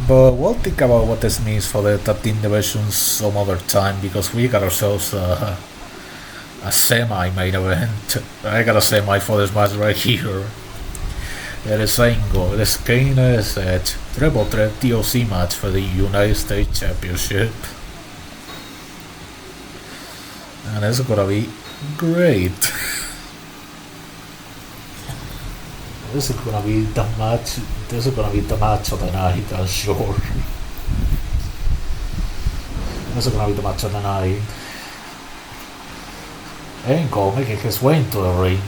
But we'll think about what this means for the top team division some other time, because we got ourselves a semi-main event. I got a semi for this match right here. It is Angle. It is Kane's triple threat TLC match for the United States Championship. And it's gonna be great. This is gonna be the match. This is gonna be the match of the night, I'm sure. This is gonna be the match of the night. Angle making his way into the ring.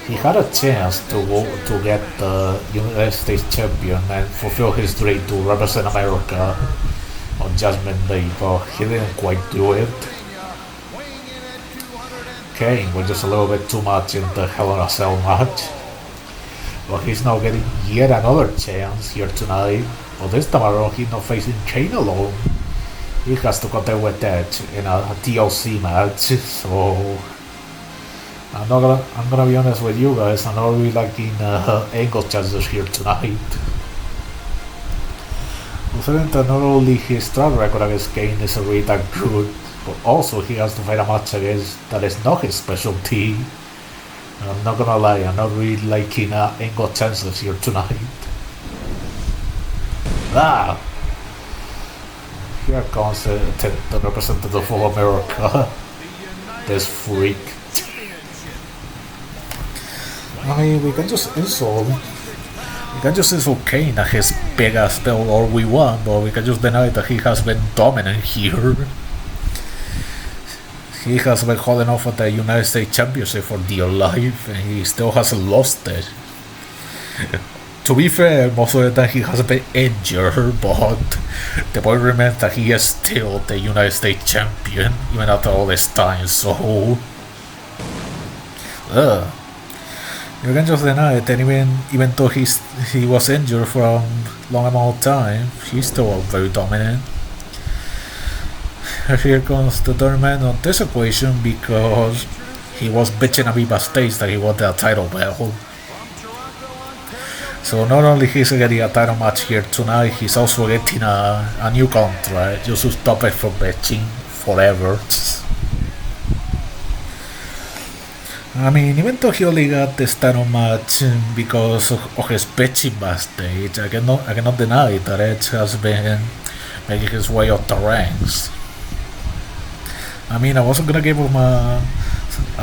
He had a chance to get the United States Champion and fulfill his dream to represent America on Judgment Day, but he didn't quite do it. Kane was just a little bit too much in the Hell in a Cell match. But he's now getting yet another chance here tonight. But this time around, he's not facing Kane alone. He has to contend with Edge in a TLC match. So I'm gonna be honest with you guys. I'm not really liking Angle's chances here tonight. Considering that not only his track record against Kane is really that good, but also he has to fight a match against that is not his specialty. I'm not gonna lie, I'm not really liking Angle's chances here tonight. Here comes the representative of America. This freak. I mean, we can just insult Kane at his big ass belt all we want, but we can just deny that he has been dominant here. He has been holding off at the United States Championship for dear life, and he still hasn't lost it. To be fair, most of the time he has been injured, but the point remains that he is still the United States Champion, even after all this time, so... You can just deny it, and even though he was injured for a long amount of time, he's still very dominant. Here comes the third man on this equation, because he was bitching at me backstage that he wanted a title belt. So not only he's getting a title match here tonight, he's also getting a new contract just to stop it from bitching forever. I mean, even though he only got this title match because of his bitching backstage, I cannot deny that Edge has been making his way up the ranks. I mean, I wasn't gonna give him a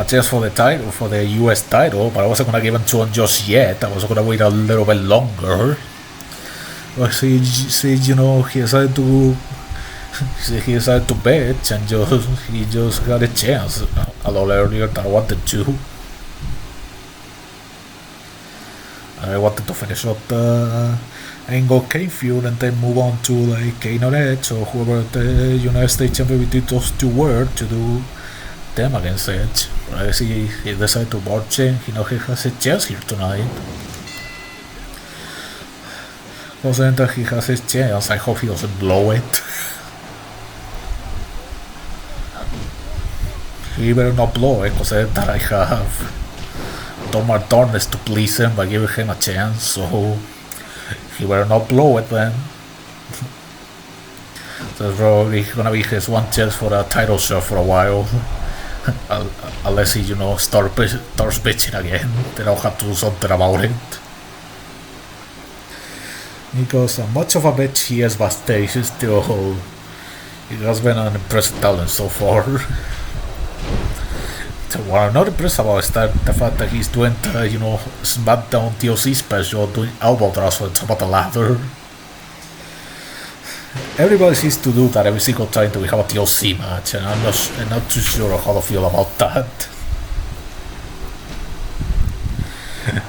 chance for the title, for the US title, but I wasn't gonna give him to him just yet. I was gonna wait a little bit longer. But he decided to bitch, and he just got a chance a lot earlier than I wanted to. I wanted to finish up the Angle Kane feud and then move on to like Kane or Edge or whoever the United States Champion between those two were to do them against Edge. But I see he decided to barge in. He has a chance here tonight. Considering that he has his chance, I hope he doesn't blow it. He better not blow it, considering that I have done my darnest to please him by giving him a chance, so he better not blow it then. That's probably gonna be his one chance for a title shot for a while. Unless he, starts bitching again, then I'll have to do something about it. Because much of a bitch he is backstage, he has been an impressive talent so far. What I'm not impressed about is the fact that he's doing the, Smackdown TLC special, doing elbow thrusts on top of the ladder. Everybody seems to do that every single time that we have a TLC match, and I'm not too sure how to feel about that.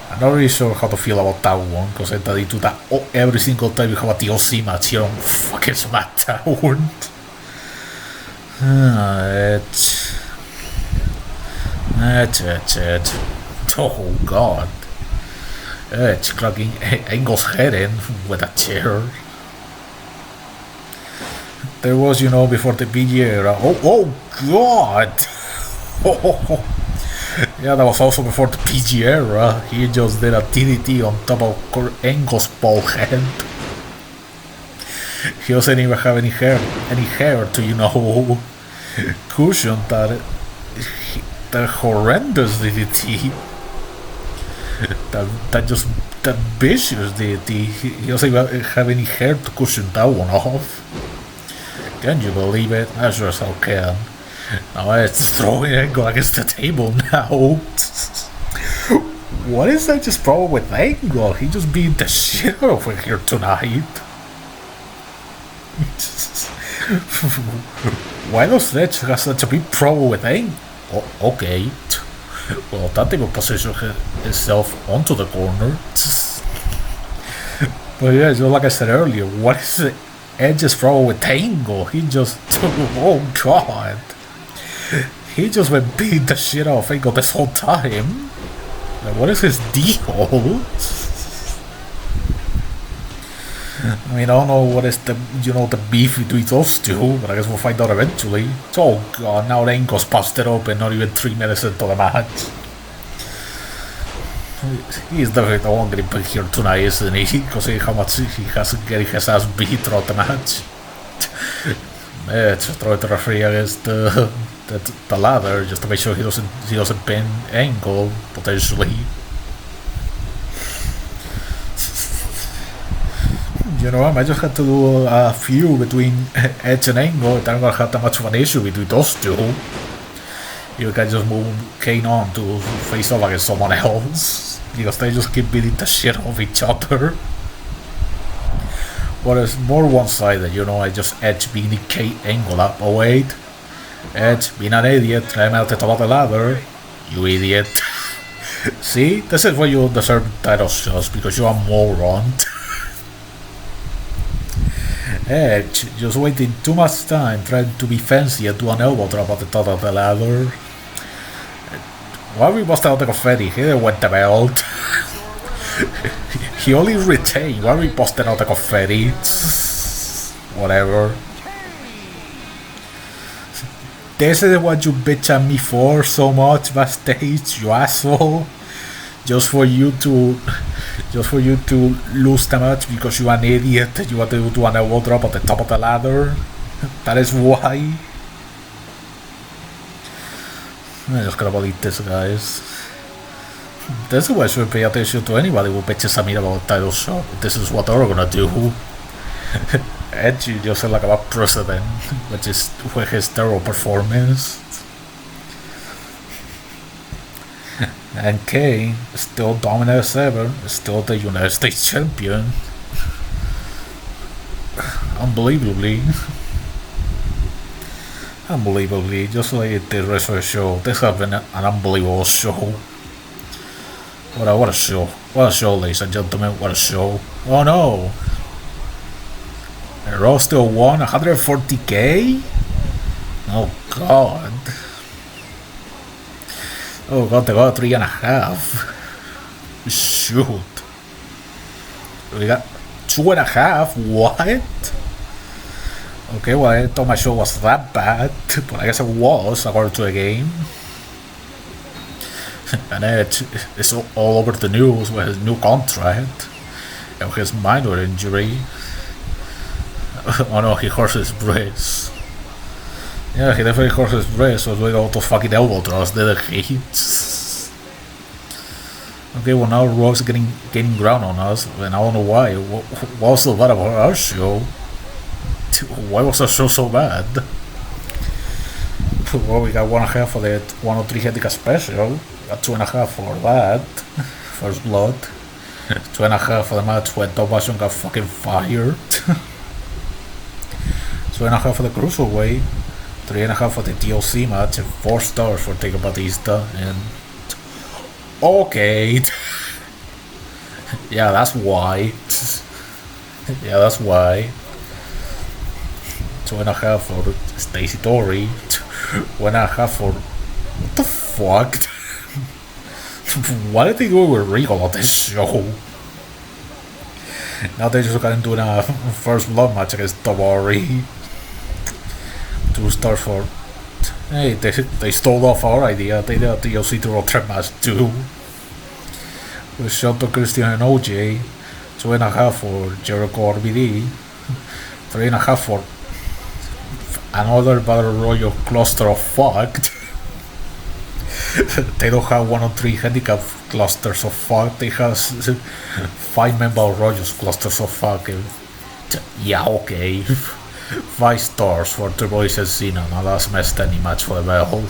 I'm not really sure how to feel about that one, because they do that every single time we have a TLC match here on fucking Smackdown. Edge. Oh god. Edge clocking Angle's head in with a chair. There was, before the PG era. Oh god! Yeah, that was also before the PG era. He just did a DDT on top of Angle's bald head. He doesn't even have any hair to, cushion that horrendous DDT. That vicious DDT. He doesn't even have any hair to cushion that one off. Can you believe it? I sure as hell can. Now it's throwing Angle against the table now. What is that just problem with Angle? He just beat the shit over here tonight. Why does Edge have such a big problem with Angle? Oh, okay. Well, that table position itself onto the corner. But yeah, just like I said earlier, what is Edge's problem with Angle? He just... Oh god. He just been beating the shit out of Angle this whole time. Like, what is his deal? I mean, I don't know what is the beef between those two, but I guess we'll find out eventually. Oh god, now the Angle's busted open, not even 3 minutes into the match. He's definitely the one getting put here tonight, isn't he? Because how much he has to get his ass beat throughout the match. Let's throw the referee against the ladder just to make sure he doesn't pin Angle potentially. I might just have to do a feud between Edge and Angle. I'm not gonna have that much of an issue between those two. You can just move Kane on to face off against someone else because they just keep beating the shit out of each other. What is more one-sided, I just Edge beating Kane Angle up. Oh wait, Edge being an idiot, climbing out the top of the ladder. You idiot. See, this is why you deserve title shots, because you're a moron. Edge just waiting too much time trying to be fancy and do an elbow drop at the top of the ladder. Why we busted out the confetti? He didn't win the belt. He only retained. Why we busted out the confetti? Whatever. This is what you bitch at me for so much backstage, you asshole. Just for you to lose the match because you're an idiot. You want to do an elbow drop at the top of the ladder. That is why. I'm just gonna believe this, guys. This is why I should pay attention to anybody who bitches at me about a title shot. This is what they're gonna do. Edge just like about precedent, which is with his terrible performance. And Kane, still dominant as ever, still the United States champion. Unbelievably, just like the rest of the show, this has been an unbelievable show. What a show, ladies and gentlemen, what a show. Oh no! Raw still won 140k? Oh god. Oh god, they got 3.5. Shoot. We got 2.5? What? Okay, well, I thought my show was that bad, but I guess it was, according to the game. And it's all over the news with his new contract and his minor injury. Oh no, he hurt his wrist. Yeah, he definitely hurt his wrist. Was doing all those fucking elbow throws, didn't he? Okay, well now Raw's gaining ground on us, and I don't know why. What was so bad about our show? Why was our show so bad? Well, we got 1.5 for the 103 Headica special. We got 2.5 for that. First blood. 2.5 for the match when Tobashion got fucking fired. 2.5 for the Cruiserweight. 3.5 for the TLC match, and 4 stars for Taker Batista, and okay. Yeah, that's why. 2.5 for Stacey Tori. 1.5 for... What the fuck? What did they do with Regal on this show? Now they just got into a first blood match against Tabari. 2 stars for... Hey, they stole off our idea. They did a TLC to Road Trip match too. With Shelton, Christian and OJ. 2.5 for Jericho RBD. 3.5 for another battle royal cluster of fuck. They don't have 1-on-3 handicap clusters of fuck. They have 5-member royals clusters of fuck. Yeah, okay. 5 stars for Triple H and Cena. Now that's messed any match for the belt.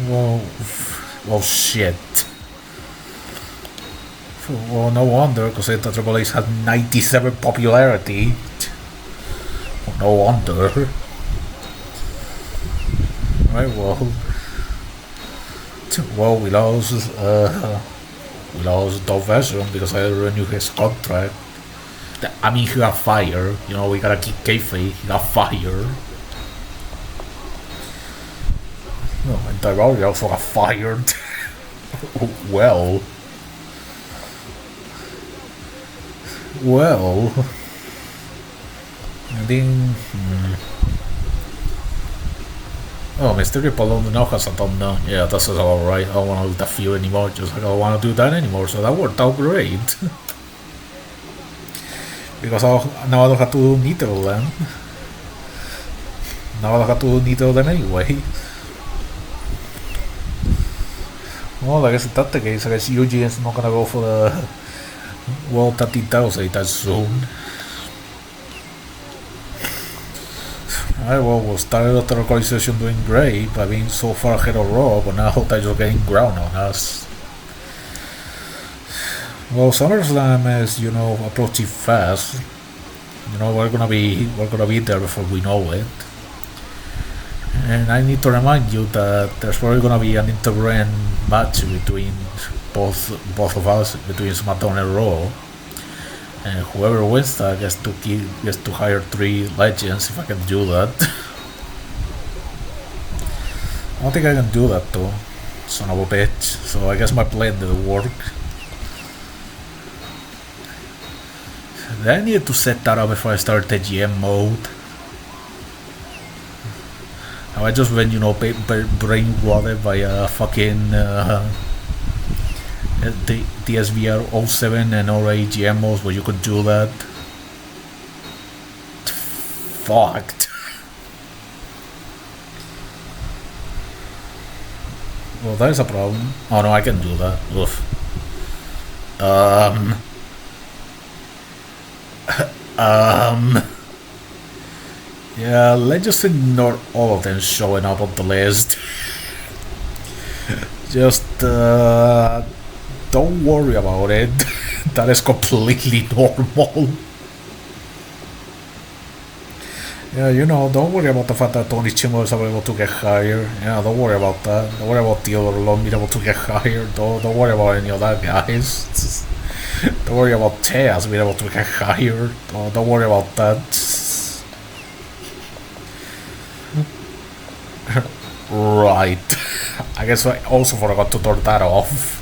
Well, shit. Well, no wonder, because Triple H had 97 popularity. No wonder. Right, well, we lost Dolph Ziggler because I renewed his contract. I mean, he got fired. You know, we gotta keep kayfabe. He got fired. No, and Tyrell also got fired. Well, I think. Oh, Mysterio Paloma now has a thumbnail. Yeah, that's alright. I don't want to do that feud anymore. Just I don't want to do that anymore. So that worked out great. Because now I don't have to do Nitro then. Now I don't have to do Nitro then anyway. Well, I guess if that's the case, I guess Eugene is not gonna go for the World Tag Team titles anytime soon. Alright, well, we'll start the organization doing great by being so far ahead of Raw, but now they're just getting ground on us. Well, SummerSlam is, you know, approaching fast. You know, we're gonna be there before we know it. And I need to remind you that there's probably gonna be an inter-brand match between both of us, between SmackDown and Raw. And whoever wins that gets to hire 3 legends, if I can do that. I don't think I can do that though, son of a bitch. So I guess my plan didn't work. Then I needed to set that up before I start the GM mode. Have I just been, you know, brain rotted by a fucking the SVR 07 and already GMOs where you could do that? Fucked. Well, that is a problem. Oh no, I can do that. Oof. Yeah, let's just ignore all of them showing up on the list. Just don't worry about it. That is completely normal. Yeah, you know, don't worry about the fact that Tony Chimbo is able to get hired. Yeah, don't worry about that. Don't worry about Theodore Long being able to get hired. Don't worry about any of that, guys. Don't worry about Taz being able to get hired. Don't worry about that. Right. I guess I also forgot to turn that off.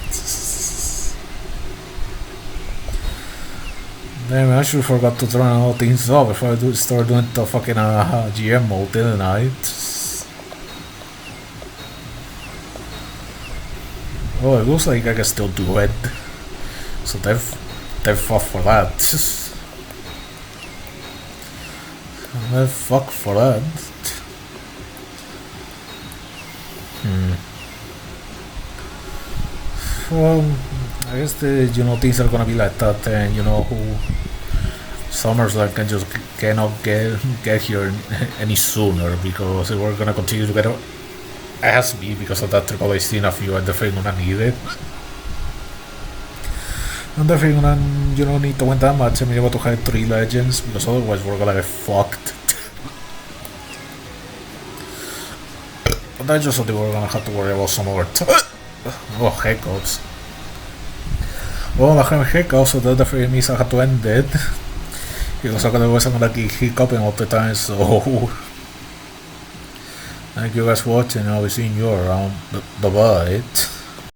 Damn, I actually forgot to turn all things off before I start doing the fucking GM mode, didn't I? Oh, it looks like I can still do it. So they've fought for that. Fuck for that. Well, I guess things are gonna be like that, and SummerSlam cannot get here any sooner because we're gonna continue to get ass beat because of that Triple H Cena feud, and they're gonna need it. And they're gonna, need to win that match and be able to have 3 legends because otherwise we're gonna get fucked. But that's just something we're gonna have to worry about some more time. Oh, hiccups. Well, I have hiccups, so that definitely means I have to end it. Because otherwise I'm gonna keep hiccuping all the time, so... Thank you guys for watching, I'll be seeing you around. Bye-bye.